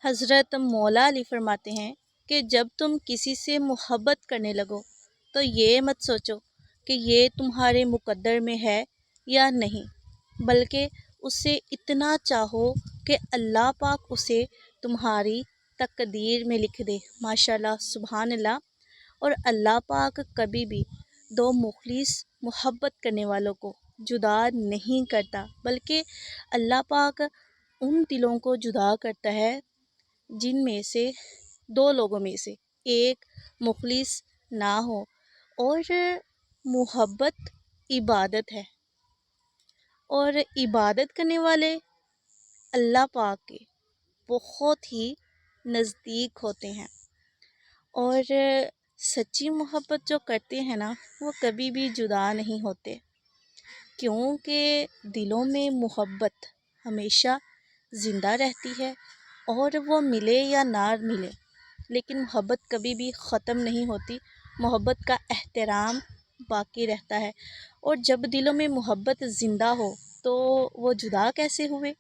حضرت مولا علی فرماتے ہیں کہ جب تم کسی سے محبت کرنے لگو تو یہ مت سوچو کہ یہ تمہارے مقدر میں ہے یا نہیں، بلکہ اسے اتنا چاہو کہ اللہ پاک اسے تمہاری تقدیر میں لکھ دے۔ ماشاء اللہ، سبحان اللہ۔ اور اللہ پاک کبھی بھی دو مخلص محبت کرنے والوں کو جدا نہیں کرتا، بلکہ اللہ پاک ان دلوں کو جدا کرتا ہے جن میں سے دو لوگوں میں سے ایک مخلص نہ ہو۔ اور محبت عبادت ہے، اور عبادت کرنے والے اللہ پاک کے بہت ہی نزدیک ہوتے ہیں۔ اور سچی محبت جو کرتے ہیں نا، وہ کبھی بھی جدا نہیں ہوتے، کیونکہ دلوں میں محبت ہمیشہ زندہ رہتی ہے، اور وہ ملے یا نہ ملے، لیکن محبت کبھی بھی ختم نہیں ہوتی۔ محبت کا احترام باقی رہتا ہے، اور جب دلوں میں محبت زندہ ہو تو وہ جدا کیسے ہوئے؟